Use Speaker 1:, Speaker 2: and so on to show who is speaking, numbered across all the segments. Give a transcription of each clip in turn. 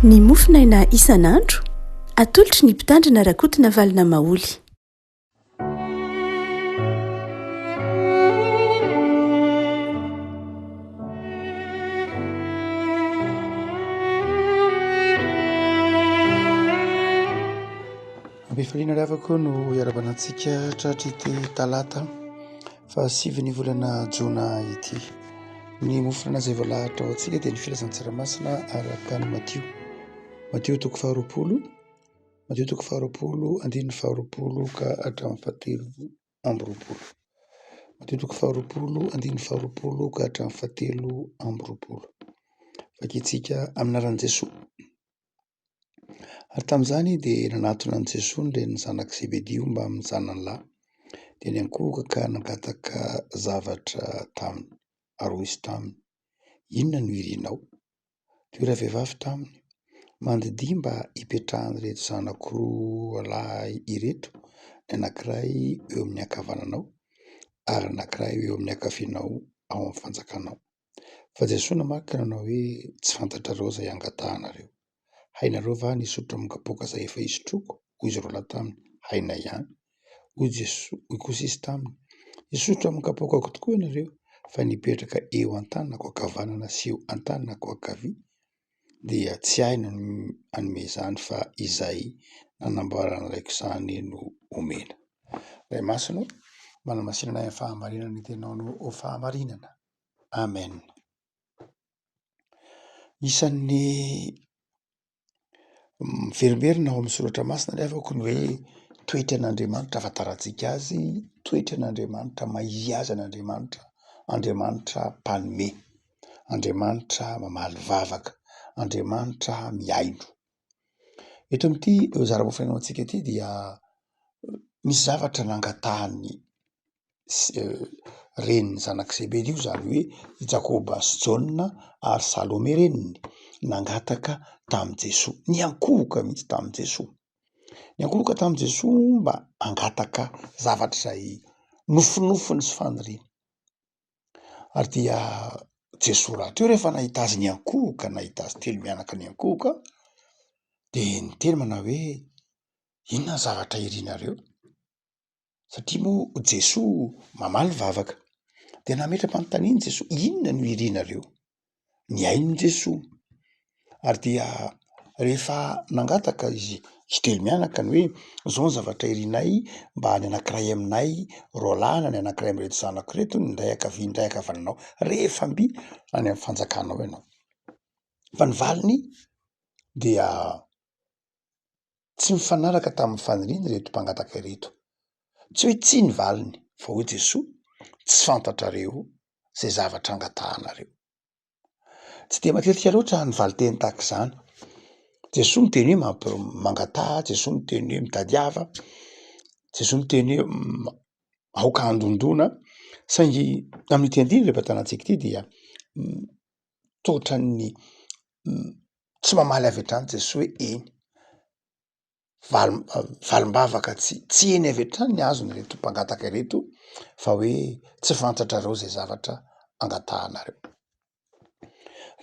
Speaker 1: Ny mofinaina isan'andro atolotry ny mpitandrina rakotina valina maoly.
Speaker 2: Ambifaliana ravako no iarabanantsika tratrity talata fa 7 volana jona ity. Ny mofinaina izay voalahatra ao antsika dia ny filasan-tsaramasina araka ny Matio toko faharoapolo andininy faharoapolo ka hatramin'ny fahatelo amby roapolo. Matio toko faharoapolo andininy faharoapolo ka hatramin'ny fahatelo amby roapolo. Vakitsika amin'ny anaran'i Jesoa. Ary tamin'izany dia nanatona an'i Jesoa ireny zanak' Zebedio mba mijanona ny lahy, dia niankohoka ka nangataka zavatra taminy, ary hoy izy taminy: inona no irianao? Dia hoy ravehivavy taminy: mandidia mba hipetrahan'ireto zanako lahy ireto, ny anankiray eo amin'ny ankavananao ary anankiray eo amin'ny ankavianao ao amin'ny fanjakanao. Fa Jesoa namarika nanao hoe: tsy fantatrareo izay angatahanareo. Hainareo va ny hisotro amin'ny kapoaka izay efa hisotroako? Hoy izy roa lahy taminy: hainay ihany. Hoy kosa izy taminy: hisotro amin'ny kapoakako tokoa ianareo, fa nipetraka eo an-tanako ankavanana sy eo an-tanako ankavia dia tsy ahy no hanome izany fa izay nanamboaran'ilay izany no omena. Ray masina, manamasinana amin'ny fahamarinana ny tenao no ho fahamarinana. Amen. Isan'ny miverimberina ao amin'ny soratra masina ny avako ny hoe toetra an'Andriamanitra ahafantarantsika azy, toetra an'Andriamanitra mahiazy an'Andriamanitra, Andriamanitra mpanome, Andriamanitra mamaly vavaka, Andriamanitra mihaino. Eto amin'ity zara-mofinaina ao antsika ity dia misy zavatra nangatahany reniny zanak' Zebedio, izany hoe Jakoba sy Jaona ary Salome reniny, nangataka tamin'i Jesoa, niankohoka mihitsy tamin'i Jesoa. Niankohoka tamin'i Jesoa mba hangataka zavatra izay nofinofiny sy faniriany. Ary dia Jesoa rahateo rehefa nahita azy niankohoka, nahita azy telo mianaka niankohoka, dia niteny manao hoe: inona ny zavatra irianareo? Satria moa Jesoa mamaly vavaka. Dia nametra-panontaniana Jesoa: inona no irianareo? Nihaino Jesoa. Ary dia rehefa nangataka izy telo mianaka ny hoe: izao ny zavatra irianay, mba ny anankiray aminay roalahy, ny anankiray amin'ireto zanako ireto, ny iray ankavia, ny iray ankavananao, rehefa mby any amin'ny fanjakanao ianao. Fa ny valiny dia tsy mifanaraka tamin'ny faniriany ireto mpangataka ireto. Tsy hoe tsia ny valiny, fa hoy Jesoa: tsy fantatrareo izay zavatra angatahanareo. Tsy dia matetika loatra ny valiteny tahaka izany. Jesoa miteny hoe mangataha, Jesoa miteny hoe mitadiava, Jesoa miteny hoe aoka handondona, saingy amin'ity andiny ream-patanantsika ity dia tohatran'ny tsy mamaly avy hatrany Jesoa hoe eny valim-bavaka tsy eny avy hatrany ny azon'ireto mpangataka ireto, fa hoe tsy fantatrareo izay zavatra angatahanareo.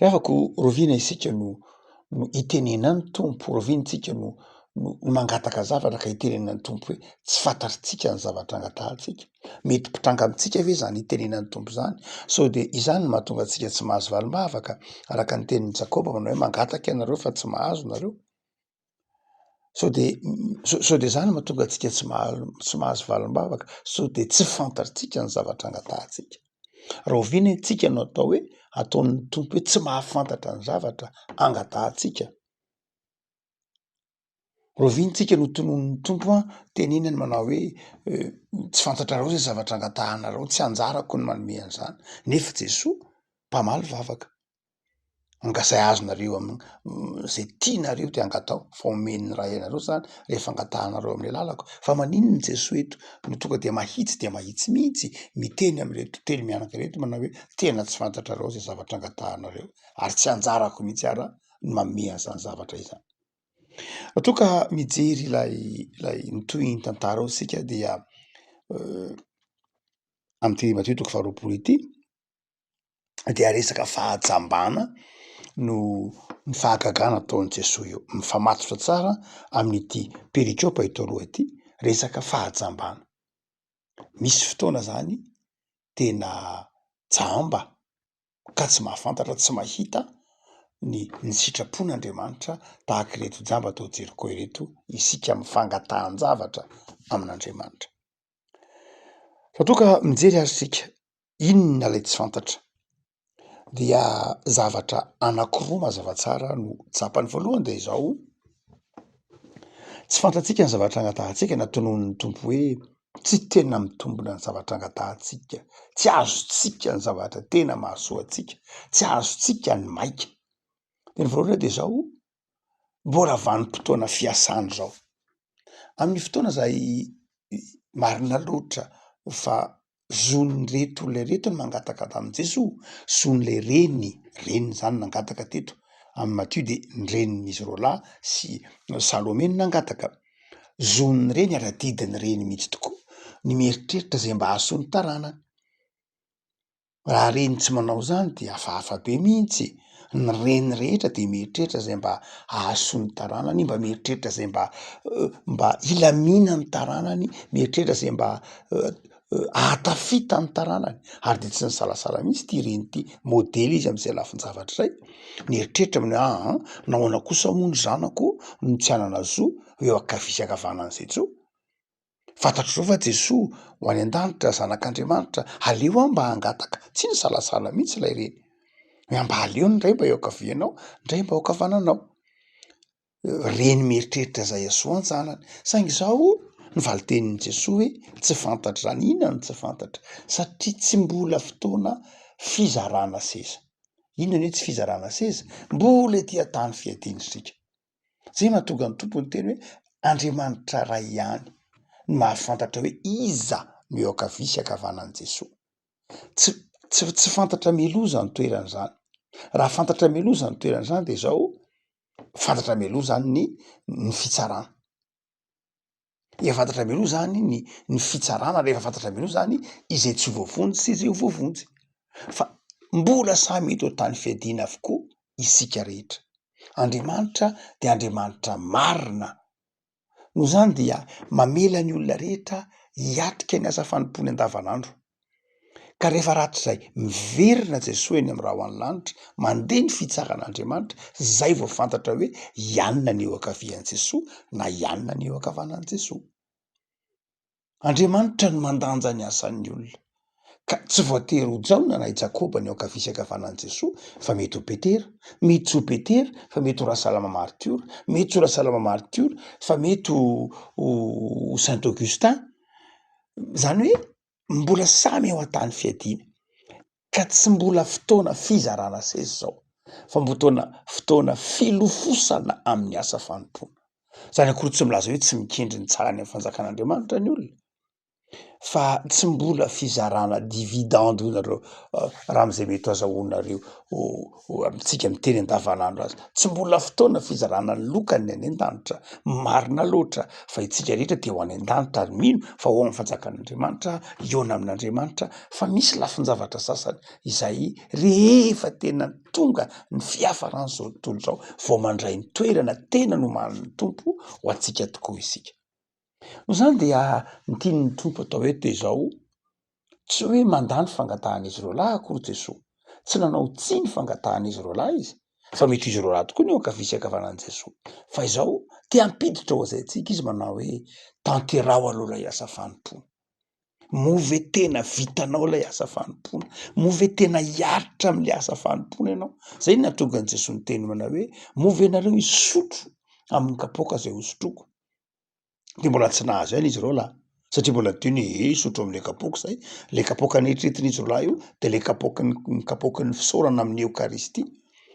Speaker 2: Rehavako roviana isika no itenena ny Tompo, roviana isika no mangataka zavatra ka itenena ny Tompo hoe tsy fantatritsika ny zavatra angatahantsika. Mety mpitranga amintsika ve izany itenena ny Tompo izany? Sao dia izany no mahatonga antsika tsy mahazo valim-bavaka, araka ny tenin'i Jakoba manao hoe: mangataka ianareo fa tsy mahazo nareo. Sao dia izany no mahatonga antsika tsy mahazo valim-bavaka, sao dia tsy fantatritsika ny zavatra angatahantsika. Roviana isika no atao hoe ataon'ny Tompo hoe tsy mahafantatra ny zavatra angatahantsika. Roviantsika no tononon'ny Tompo tenenany manao hoe tsy fantatrareo izay zavatra angatahanareo, tsy anjarako ny manome an'izany. Nefa Jesoa mpamaly vavaka, angasay azonareo izay tianareo dia angatao, fa omeny ny ray anareo izany rehefa angatahanareo amin'ny lalako. Fa maninona Jesoa eto no tonga dia mahitsy mihitsy miteny amin'ireto telo mianaka ireto manao hoe tena tsy fantatrareo izay zavatra angatahanareo, ary tsy anjarako mihitsy ara ny manome an'izany zavatra izany. Toa ka mijery ilay nitohiny tantara ao isika dia amin'ity Matio toko faharoapolo ity dia resaka fahajambana no ny fahagagana ataon'i Jesoa io, mifamatotra tsara amin'ity perikôpa ito aloha ity, resaka fahajambana. Misy fotoana zany tena jamba ka tsy mahafantatra, tsy mahita ny sitrapon'Andriamanitra tahaka ireto jamba atao jeriko ireto, isika mifangatahan-javatra amin'Andriamanitra. Fa toa ka mijery azy sika, inona lay tsy fantatra? Dia zavatra anankiroa mazava tsara no japany. Voalohany de izao: tsy fantatsika ny zavatra angatahantsika, nataon'ny Tompo hoe tsy tena mitombina ny zavatra angatahantsika, tsy azotsika ny zavatra tena mahasoa atsika, tsy azotsika ny maika. De ny voalohany de zao: mbola vanim-potoana fiasany zao. Amin'ny fotoana zay marina loatra fa zon'reto olona reto ny mangataka tamin'i Jesoa, zon'le reniny zany nangataka teto amin'ny Matthieu, de ny renin'izy roa lahy sy Salome no nangataka. Zon'ny reny ara-didin'ny reny mihitsy tokoa ny mieritreritra zay mba hahasoa ny taranany. Raha reny tsy manao zany de hafahafa be mihitsy. Ny reny rehetra de mieritreritra zay mba hahasoa ny taranany, mba mieritreritra zay mba ilamina ny taranany, mieritreritra zay mba ahatafita ny taranany. Ary de tsy ny salasala mihitsy ty reny ty, modely izy am'zay lafin-javatra zay. Mieritreritra amin'ny hoe nahoana kosa moa ny zanako no tsy hanana zo eo ankavia sy ankavanan'izay tso. Fantatro zao fa Jesoa ho any an-danitra, zanak'Andriamanitra, aleo aho mba hangataka. Tsy ny salasala mihitsy lay reny. Mba aleo ndray mba eo ankavianao, ndray mba ao ankavananao. Reny mieritreritra zay hasoa ny zanany. Saingy zao ny valitenin'i Jesoa hoe tsy fantatra zany. Inona no tsy fantatra? Satria tsy mbola fotoana fizarana seza. Inona ny hoe tsy fizarana seza? Mbola etỳ an-tany fiadiana isika. Zay mahatonga ny Tompo ny teny hoe Andriamanitra ray ihany ny mahafantatra hoe iza no eo ankavia sy ankavanan'i Jesoa. Tsy fantatra mialoha zany toerana zany. Raha fantatra mialoha zany toerana zany de zao: fantatra mialoha zany ny fitsarana. Efa fantatra mialoha zany ny fitsarana, rehefa fantatra mialoha zany izay tsy voavonjy sy izay ho voavonjy. Fa mbola samy eto an-tany fiadiana avokoa isika rehetra. Andriamanitra de Andriamanitra marina. Noho zany dia mamela ny olona rehetra hiatrika ny asa fanompony andavanandro. Ka rehefa rahatrizay miverina Jesoa eny amin'ny rahoany lanitra, mandeha ny fitsaran'Andriamanitra, zay vao fantatra hoe ianona ny eo ankavian'i Jesoa na ianona ny eo ankavanan'i Jesoa. Andriamanitra no mandanja ny asan'ny olona. Ka tsy voatery ho Jaona na i Jakoba ny eo ankavia sy ankavanan'i Jesoa, fa mety ho Petera, mety tsy ho Petera fa mety ho Rasalama Martiora, mety tsy ho Rasalama Martiora fa mety ho Saint Augustin. Zany hoe mbola samy eo an-tany fiadiana. Ka tsy mbola fotoana fizarana seza zao, fa fotoana filofosana amin'ny asa fanompona. Zany akory tsy milaza hoe tsy mikendry ny tsara any amin'ny fanjakan'Andriamanitra ny olona, fa tsy mbola fizarana dividende nareo raha am'izay mety azahoanareo amintsika miteny andavanandro azy. Tsy mbola fotoana fizarana ny lokany any an-danitra. Marina loatra fa itsika rehetra te ho any an-danitra, ary mino fa ho amin'ny fanjakan'Andriamanitra, iona amin'Andriamanitra. Fa misy lafin-javatra sasany izay rehefa tena tonga ny fiafaran'izao tontolo zao vao mandray ny toerana tena noman'ny Tompo ho antsika tokoa isika. Noho zany dia ny tian'ny Tompo atao eto de zao: tsy hoe mandany fangatahan'izy roa lahy akory Jesoa, tsy nanao tsiny fangatahan'izy roa lahy izy, fa mety izy roa lahy tokoa ny eo ankavia sy ankavanan'i Jesoa. Fa izao te hampiditra ho azaintsika izy manao hoe tanterao aloha lay asa fanompona. Move tena vitanao lay asa fanompona, move tena hiaritra am'le asa fanompona ianao. Zay no nahatonga an'i Jesoa ny teny manao hoe move nareo hisotro amin'ny kapoaka zay hosotroko. De mbola tsy nahazo ihany izy roa lahy, satria mbola teny hoe hisotro am'le kapoaka zay. Le kapoaka neritreretin'izy roa lahy io de le kapoakan'ny fisaorana amin'ny Eukaristia.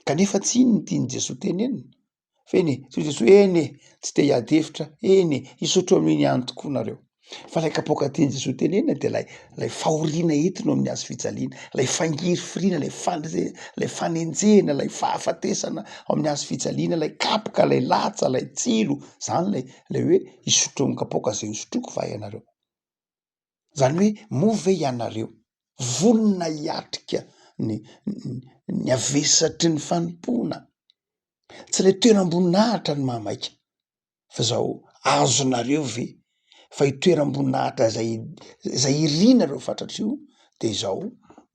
Speaker 2: Kanefa tsy iny no tian'i Jesoa tenenina. Fa eny e, Jesoa eny e, tsy te hiady hevitra, eny e, hisotro amin'iny ihany tokoa nareo. Fa lay kapoaka tian'i Jesoa tenenina de lay fahoriana entiny amin'ny hazo-fijaliana, lay fangiry-firiana, lay fanenjehana, lay fahafatesana amin'ny hazo-fijaliana, lay kapoka, lay latsa, lay tsilo. Zany lay hoe hisotro amin'ny kapoaka zay hosotroko va ianareo. Zany hoe move ianareo, vonona hiatrika ny avesatry ny fanompona. tsy le toeram-boninahitra ny mamaika fa zao azonareo ve fa itoeram-boninahitra zay irinareo fantatrio de zao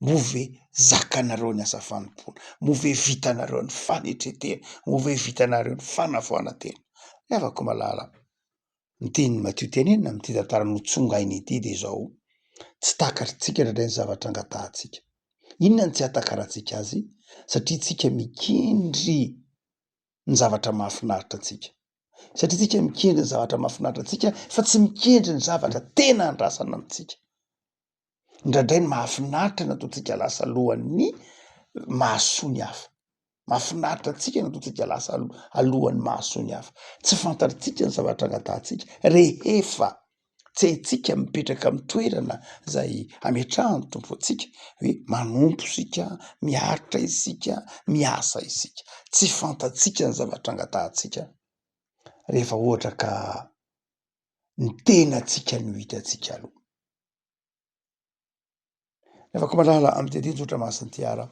Speaker 2: move zakanareo ny asa fanompona, move vitanareo ny fanetretena, move vitanareo ny fanavoana tena. Afaka malala ny teny Matio tenenina am'ty tantara notsongainy ity de zao tsy takatritsika ndraindray ny zavatra angatahantsika. Inona ny tsy atakaratsika azy? Satria tsika mikendry ny zavatra mahafinaritra atsika. Satria tsika mikendry ny zavatra mahafinaritra atsika fa tsy mikendry ny zavatra tena andrasana amitsika. Ndraindray ny mahafinaritra nataontsika lasa alohan'ny mahasoa ny hafa. Mahafinaritra atsika nataontsika lasa alohan'ny mahasoa ny hafa. Tsy fantaritsika ny zavatra angatahantsika rehefa tsy haitsika mipetraka amin'ny toerana zay ametrahany tompo atsika hoe manompo sika, miaritra isika, miasa isika. Tsy fantatsika ny zavatra angatahantsika rehefa ohatra ka ny tenatsika no hitatsika aloha. Afaka malala am'tetiny masiny ty ara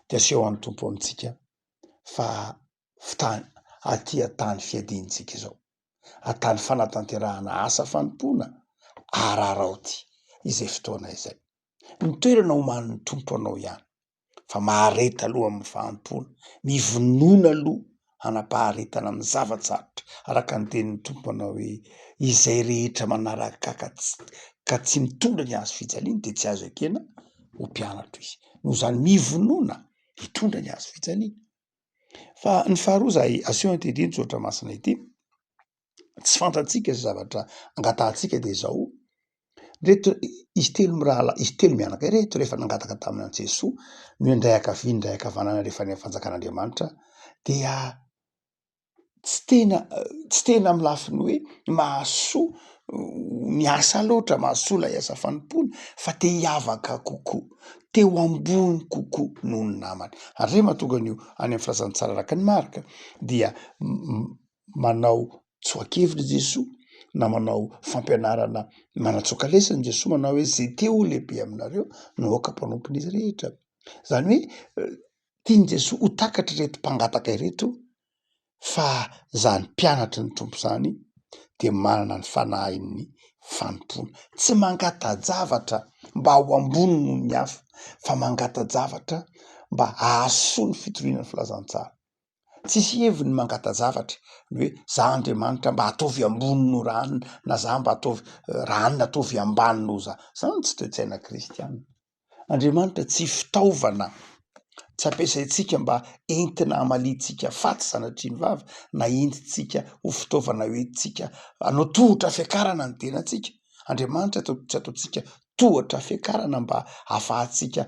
Speaker 2: de aseho an'ny tompo amitsika fa fitany aty atany fiadintsika zao, atany fanatanterahana asa fanompona ararao ty izay fotoana izay. Ny toerana omanin'ny tompo anao ihany fa mahareta aloha amin'ny fanompona, mivonona aloha hanapaharetana amin'ny zavatsarotra araka ny tenin'ny tompo anao hoe izay rehetra manaraka ka tsy mitondra ny hazo fijaliana de tsy azo ekena ho mpianatro izy. Noho zany mivonona hitondra ny hazo fijaliana. Fa ny faharoa zay aseho antediny tsotra masina ity, tsy fantatsika zavatra angatahantsika de zao reto izy telo mirahalahy, izy telo mianaka ireto rehefa nangataka tamin'ny an' Jesoa no indray ankavia indray ankavanana rehefa ny fanjakan'Andriamanitra dia tsy tena amin'ny lafiny hoe mahasoa miasa loatra, mahasoa lay asa fanompona fa te hiavaka kokoa, te ho ambony kokoa noho ny namany. Ary re mahatonga an'io any amin'ny filazantsara araka ny marika dia manao tsoakevitra Jesoa na manao fampianarana manatsoaka lesona Jesoa manao hoe zay te ho lehibe aminareo no aoka mpanompon'izy rehetra. Zany hoe tiany Jesoa ho takatra reto mpangataka ireto fa zany mpianatry ny tompo zany de manana ny fanahin'ny fanompona. Tsy mangata-javatra mba ho ambony noho ny hafa fa mangata-javatra mba ahasoa ny fitorian'ny filazantsara. Tsisy heviny mangata-javatra ny hoe za Andriamanitra mba ataovy ambony no rano na za mba ataovy ranona ataovy ambany noho za. Zany tsy toe-tsaina kristianina. Andriamanitra tsy fitaovana tsy ampiasaitsika mba entina hamalitsika faty sanatriany vava na entitsika ho fitaovana hoentintsika hanao tohatra fiakarana ny tenatsika. Andriamanitra tsy ataotsika tohatra fiakarana mba hahafahantsika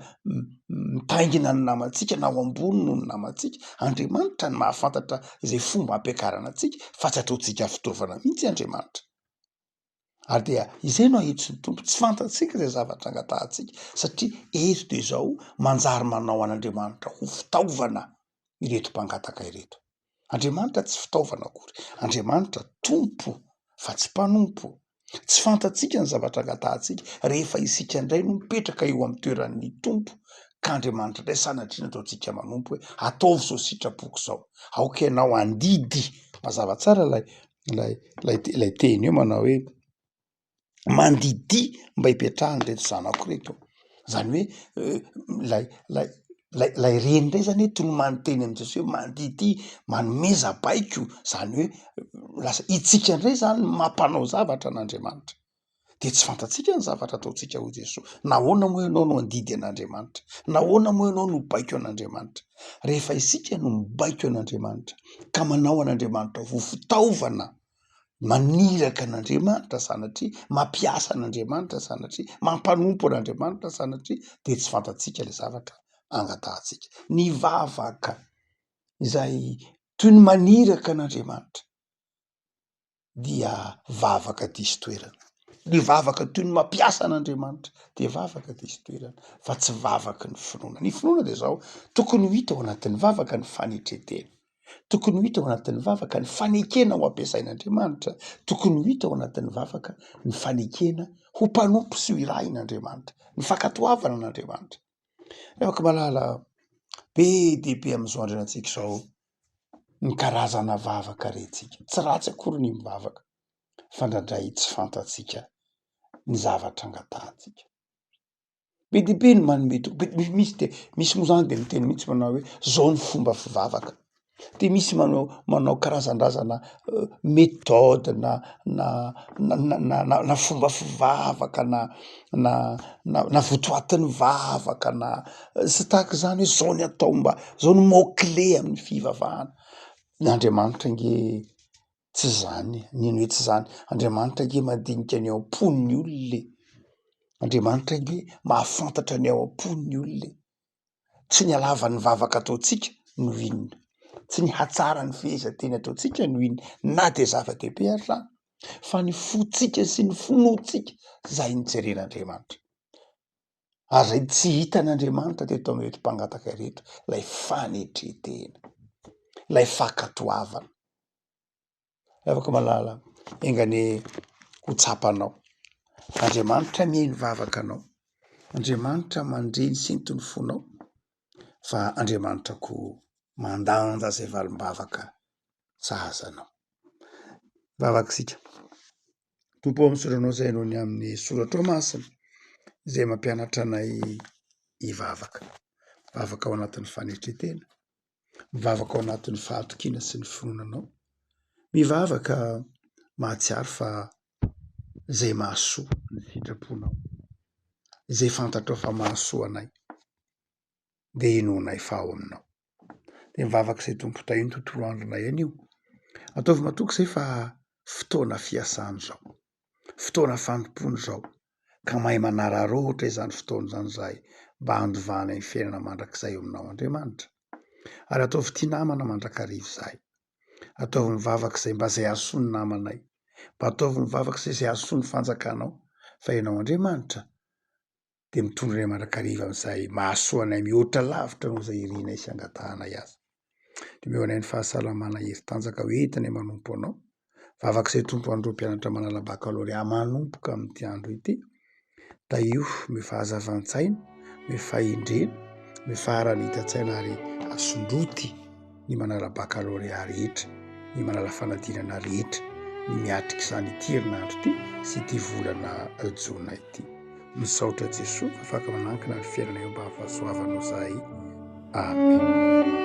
Speaker 2: mitaingina ny namantsika na ho ambony noho ny namantsika. Andriamanitra ny mahafantatra izay fomba hampiakarana antsika fa tsy ataotsika fitaovana mihitsy Andriamanitra. Ary dia izay no ahitsy ny tompo, tsy fantatsika zay zavatra angatahantsika satria eto de zao manjary manao an'Andriamanitra ho fitaovana ireto mpangataka ireto. Andriamanitra tsy fitaovana akory, Andriamanitra tompo fa tsy mpanompo. Tsy fantatsika ny zavatra angatahantsika rehefa isika indray no mipetraka eo amin'ny toeran'ny tompo ka Andriamanitra indray sanatriana ataontsika manompo hoe ataovy zao sitrapoko zao, aoka ianao andidy. Mazava tsara lay teny io manao hoe mandidy mba hipetrahany reto zanako reto. Zany hoe lay reny indray zany hoe toy ny manonteny amin' Jesosy hoe mandidy manomeza baiko, zany hoe lasa itsika indray zany mampanao zavatra an'Andriamanitra de tsy fantatsika ny zavatra ataotsika ho Jesosy. Nahoana moa ianao no andidy an'Andriamanitra? Nahoana moa ianao no baiko an'Andriamanitra? Rehefa isika no mibaiko an'Andriamanitra ka manao an'Andriamanitra ho fitaovana maniraka an'Andriamanitra sanatria mampiasa an'Andriamanitra sanatria mampanompo an'Andriamanitra sanatria de tsy fantatsika le zavatra angatahantsika. Ny vavaka izay toy ny maniraka an'Andriamanitra dia vavaka diso toerana. Ny vavaka toy ny mampiasa an'Andriamanitra de vavaka diso toerana fa tsy vavaka ny finoana. Ny finoana de zao tokony ho hita ao anatin'ny vavaka ny fanetretena, tokony ho hita ao anatin'ny vavaka ny fanekena ho ampiasain'Andriamanitra, tokony ho hita ao anatin'ny vavaka ny fanekena ho mpanompo sy ho irahin'Andriamanitra, ny fankatoavana an'Andriamanitra. Afaka malala be dia be amin'izao androantsika zao ny karazana vavaka retsika. Tsy ratsy akory ny mivavaka fa ndraindray tsy fantatsika ny zavatra angatantsika. Be dia be ny manome misy moa zany de miteny mihitsy manao hoe zao ny fomba fivavaka. De misy manao karazan-drazana méthode na fomba fivavaka na votoatin'ny vavaka na sy tahaka zany hoe zao ny atao mba zao ny mot-clé amin'ny fivavahana. N'Andriamanitra nge tsy zany, nino hoe tsy zany? Andriamanitra nge mandinika ny ao am-pon'ny olona. Andriamanitra nge mahafantatra ny ao am-pon'ny olona. Tsy ny halavan'ny vavaka ataotsika no inona, tsy ny hatsara ny fehezanteny ataotsika no inona na de zava-dehibe ary zany, fa ny fotsika sy ny finoantsika zay ny jeren'Andriamanitra. Ary zay tsy hitan'Andriamanitra teto amin'ireto mpangataka ireto, lay fanetretena, lay fankatoavana. Afaka malala engane ho tsapanao. Andriamanitra mihaino vavaka anao. Andriamanitra mandreny sentiny fonao. Fa Andriamanitra koa mandanja zay valim-bavaka sahazanao. Vavakisika. Tompo amin'soranao zay noho ny amin'ny soratra masina izay mampianatra anay hivavaka. Vavaka ao anatin'ny fanetretena, mivavaka ao anatin'ny fahatokiana sy ny finoananao. Mivavaka mahatsiaro fa zay mahasoa ny sitraponao, zay fantatrao fa mahasoa anay de inoanay faho aminao. De mivavaka izay tompo tay ny tontolo andronay anio. Ataovy matoky izay fa fotoana fiasany zao, fotoana fanompony zao, ka mahay manararoatra izany fotoana izany zahay mba handovana ny fiainana mandrakizay eo aminao Andriamanitra. Ary ataovy tia namana mandrakariva zahay. Ataovy mivavaka izay mba zay ahasoa ny namanay, mba ataovy mivavaka izay ahasoa ny fanjakanao, fa ianao Andriamanitra de mitondra anay mandrakariva amin'izay mahasoa anay mihoatra lavitra noho izay irianay sy angatahanay azy. De meo anay ny fahasalamana heri-tanjaka ho entinay manompo anao. Vavaka izay tompo andro mpianatra manala bakalorea manompoka amin'ity andro ity. Da io me fahazavan-tsaina, me fahindrena, me faharanita-tsaina ary asondroty ny manala bakalorea rehetra, ny manala fanadinana rehetra, ny miatrika izany ity herinandro ity sy ity volana jona ity. Misaotra Jesosy afaka manankina ny fiainana eo mba hahafahasoavanao zahay. Amen.